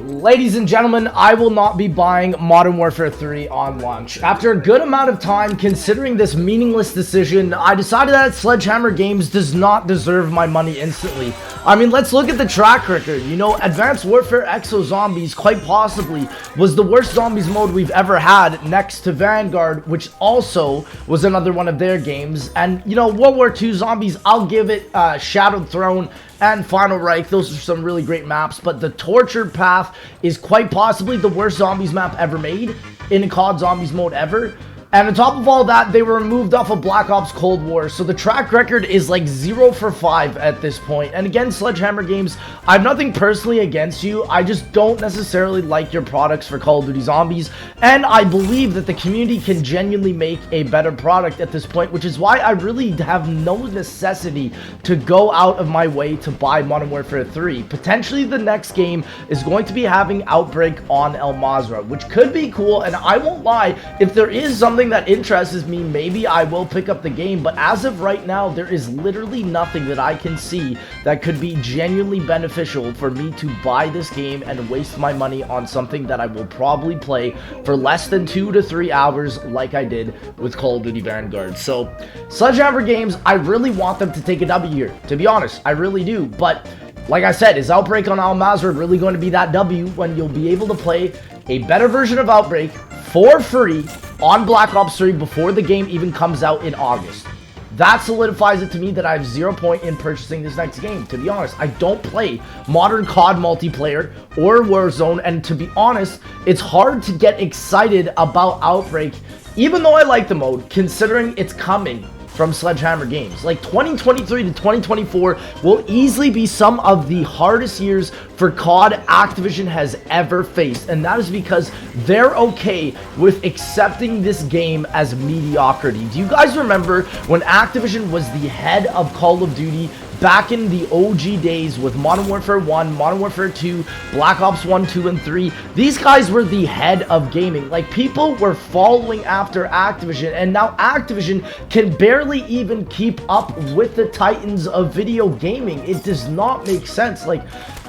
Ladies and gentlemen, I will not be buying Modern Warfare 3 on launch. After a good amount of time considering this meaningless decision, I decided that Sledgehammer Games does not deserve my money instantly. I mean, let's look at the track record. You know, Advanced Warfare Exo Zombies quite possibly was the worst zombies mode we've ever had, next to Vanguard, which also was another one of their games. And, you know, World War II Zombies, I'll give it Shadowed Throne and Final Reich. Those are some really great maps, but the Tortured Path is quite possibly the worst zombies map ever made in a COD Zombies mode ever. And on top of all that, they were removed off of Black Ops Cold War, so the track record is like 0 for 5 at this point. And again, Sledgehammer Games, I have nothing personally against you, I just don't necessarily like your products for Call of Duty Zombies, and I believe that the community can genuinely make a better product at this point, which is why I really have no necessity to go out of my way to buy Modern Warfare 3. Potentially the next game is going to be having Outbreak on El Mazrah, which could be cool, and I won't lie, if there is something that interests me, maybe I will pick up the game, but as of right now, there is literally nothing that I can see that could be genuinely beneficial for me to buy this game and waste my money on something that I will probably play for less than 2 to 3 hours like I did with Call of Duty Vanguard. So, Sledgehammer Games, I really want them to take a W here, to be honest, I really do, but like I said, is Outbreak on Al Mazrah really going to be that W when you'll be able to play a better version of Outbreak for free on Black Ops 3 before the game even comes out in August? That solidifies it to me that I have 0 point in purchasing this next game. To be honest, I don't play modern COD multiplayer or Warzone, and to be honest, it's hard to get excited about Outbreak, even though I like the mode, considering it's coming from Sledgehammer Games. Like 2023 to 2024 will easily be some of the hardest years for COD Activision has ever faced, and that is because they're okay with accepting this game as mediocrity. Do you guys remember when Activision was the head of Call of Duty back in the OG days with Modern Warfare 1, Modern Warfare 2, Black Ops 1, 2, and 3? These guys were the head of gaming. Like, people were following after Activision, and now Activision can barely even keep up with the titans of video gaming. It does not make sense. Like,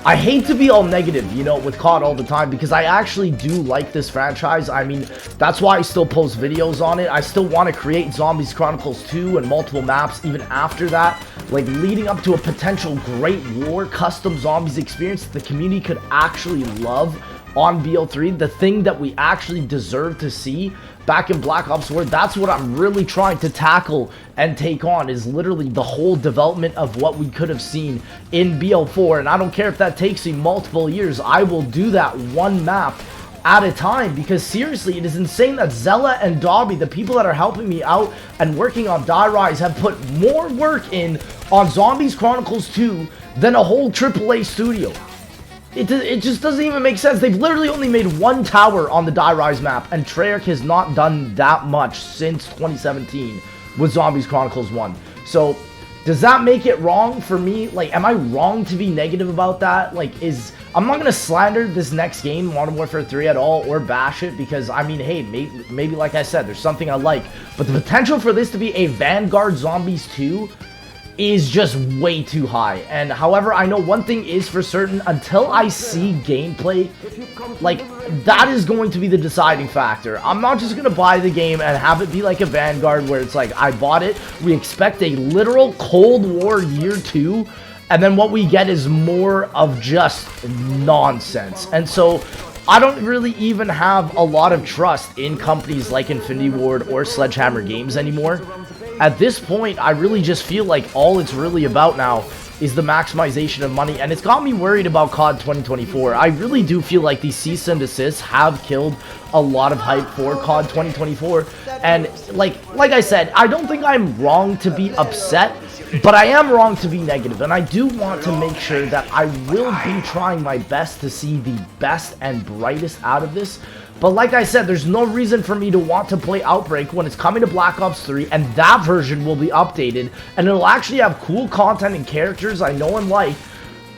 I hate to be all negative, you know, with COD all the time, because I actually do like this franchise. I mean, that's why I still post videos on it. I still want to create Zombies Chronicles 2 and multiple maps even after that, like leading up to a potential Great War custom Zombies experience that the community could actually love on BO3, the thing that we actually deserve to see back in Black Ops War. That's what I'm really trying to tackle and take on, is literally the whole development of what we could have seen in BO4, and I don't care if that takes me multiple years. I will do that one map at a time, because seriously, it is insane that Zella and Dobby, the people that are helping me out and working on Die Rise, have put more work in on Zombies Chronicles 2 than a whole AAA studio. It just doesn't even make sense. They've literally only made one tower on the Die Rise map, and Treyarch has not done that much since 2017 with Zombies Chronicles 1. So, does that make it wrong for me? Like, am I wrong to be negative about that? Like, I'm not going to slander this next game, Modern Warfare 3, at all, or bash it, because, I mean, hey, maybe like I said, there's something I like. But the potential for this to be a Vanguard Zombies 2 is just way too high. And however, I know one thing is for certain: until I see gameplay, like, that is going to be the deciding factor. I'm not just gonna buy the game and have it be like a Vanguard where it's like, I bought it, we expect a literal Cold War Year 2, and then what we get is more of just nonsense. And so I don't really even have a lot of trust in companies like Infinity Ward or Sledgehammer Games anymore. At this point, I really just feel like all it's really about now is the maximization of money, and it's got me worried about COD 2024. I really do feel like these cease and desists have killed a lot of hype for COD 2024, and like I said, I don't think I'm wrong to be upset, but I am wrong to be negative, and I do want to make sure that I will be trying my best to see the best and brightest out of this. But like I said, there's no reason for me to want to play Outbreak when it's coming to Black Ops 3, and that version will be updated, and it'll actually have cool content and characters I know and like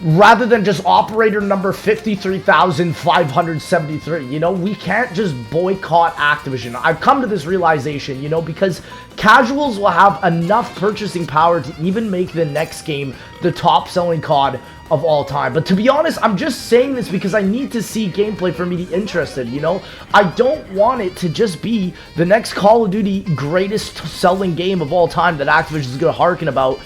rather than just operator number 53,573. You know, we can't just boycott Activision. I've come to this realization, you know, because casuals will have enough purchasing power to even make the next game the top selling COD of all time. But to be honest, I'm just saying this because I need to see gameplay for me to be interested, you know? I don't want it to just be the next Call of Duty greatest selling game of all time that Activision is going to harken about.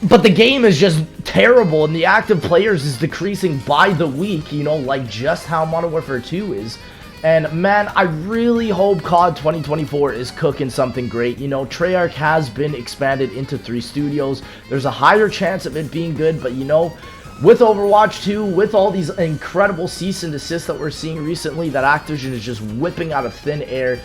But the game is just terrible, and the active players is decreasing by the week, you know, like just how Modern Warfare 2 is. And man, I really hope COD 2024 is cooking something great. You know, Treyarch has been expanded into 3 studios. There's a higher chance of it being good, but you know, with Overwatch 2, with all these incredible cease and desist that we're seeing recently that Activision is just whipping out of thin air,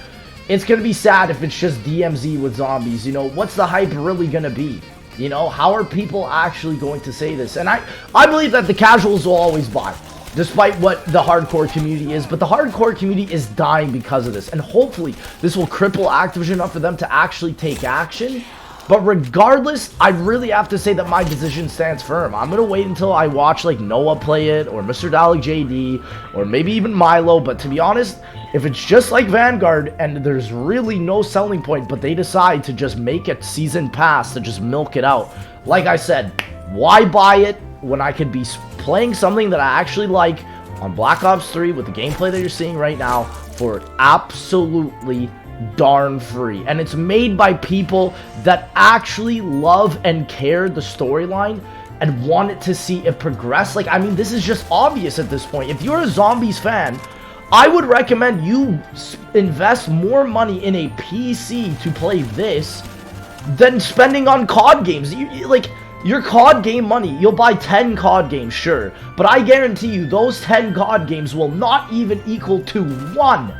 it's going to be sad if it's just DMZ with zombies. You know, what's the hype really going to be? You know, how are people actually going to say this? And I believe that the casuals will always buy, despite what the hardcore community is. But the hardcore community is dying because of this. And hopefully, this will cripple Activision enough for them to actually take action. But regardless, I really have to say that my decision stands firm. I'm going to wait until I watch, like, Noah play it, or Mr. Dalek JD, or maybe even Milo. But to be honest, if it's just like Vanguard, and there's really no selling point, but they decide to just make a season pass to just milk it out, like I said, why buy it when I could be playing something that I actually like on Black Ops 3 with the gameplay that you're seeing right now for absolutely darn free? And it's made by people that actually love and care the storyline and wanted to see it progress. Like, I mean, this is just obvious at this point. If you're a Zombies fan, I would recommend you invest more money in a PC to play this than spending on COD games. Like, your COD game money, you'll buy 10 COD games, sure, but I guarantee you those 10 COD games will not even equal to one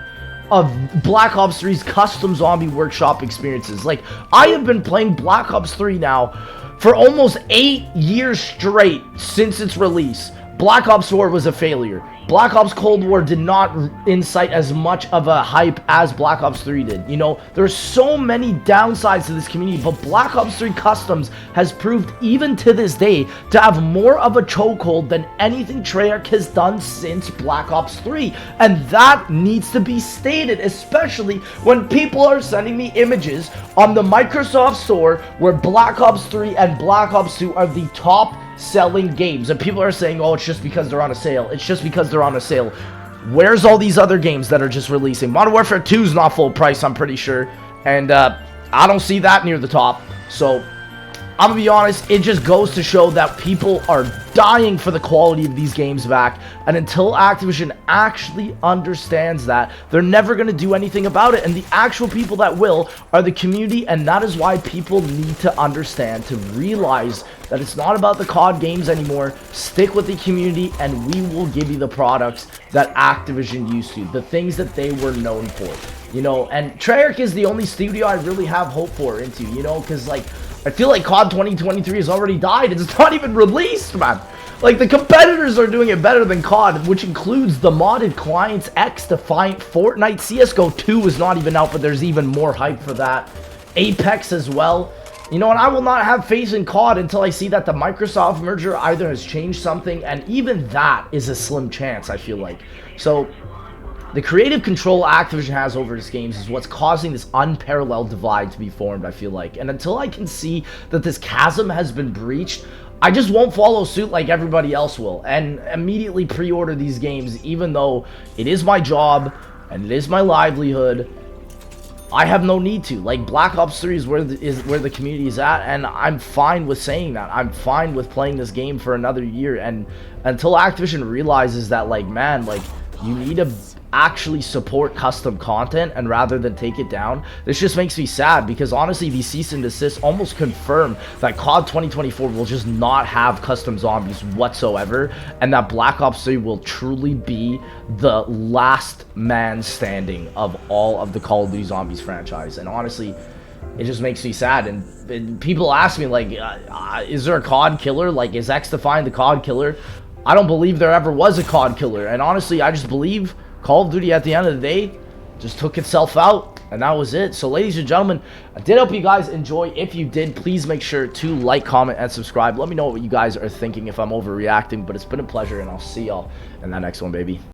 of Black Ops 3's custom zombie workshop experiences. Like, I have been playing Black Ops 3 now for almost 8 years straight since its release. Black Ops 4 was a failure. Black Ops Cold War did not incite as much of a hype as Black Ops 3 did. You know, there's so many downsides to this community, but Black Ops 3 Customs has proved, even to this day, to have more of a chokehold than anything Treyarch has done since Black Ops 3. And that needs to be stated, especially when people are sending me images on the Microsoft Store where Black Ops 3 and Black Ops 2 are the top selling games, and people are saying, oh, it's just because they're on a sale. It's just because they're on a sale. Where's all these other games that are just releasing? Modern Warfare 2 is not full price, I'm pretty sure, and I don't see that near the top. So I'm gonna be honest, it just goes to show that people are dying for the quality of these games back, and until Activision actually understands that, they're never gonna do anything about it. And the actual people that will are the community, and that is why people need to understand, to realize that it's not about the COD games anymore. Stick with the community, and we will give you the products that Activision used to, the things that they were known for, you know. And Treyarch is the only studio I really have hope for into, you know, because, like, I feel like COD 2023 has already died. It's not even released, man. Like, the competitors are doing it better than COD, which includes the modded clients X-Defiant, Fortnite. CSGO 2 is not even out, but there's even more hype for that. Apex as well. You know, and I will not have faith in COD until I see that the Microsoft merger either has changed something, and even that is a slim chance, I feel like. So the creative control Activision has over its games is what's causing this unparalleled divide to be formed, I feel like. And until I can see that this chasm has been breached, I just won't follow suit like everybody else will and immediately pre-order these games, even though it is my job and it is my livelihood. I have no need to. Like, Black Ops 3 is where the community is at, and I'm fine with saying that. I'm fine with playing this game for another year, and until Activision realizes that, like, man, like, you need to actually support custom content and rather than take it down, this just makes me sad, because honestly these cease and desists almost confirm that COD 2024 will just not have custom zombies whatsoever, and that Black Ops 3 will truly be the last man standing of all of the Call of Duty Zombies franchise. And honestly, it just makes me sad. And people ask me, like, is there a COD killer? Like, is X-Defiant the COD killer? I don't believe there ever was a COD killer, and honestly I just believe Call of Duty at the end of the day just took itself out. And that was it. So ladies and gentlemen, I did hope you guys enjoy. If you did, please make sure to like, comment, and subscribe. Let me know what you guys are thinking, if I'm overreacting. But it's been a pleasure, and I'll see y'all in that next one, baby.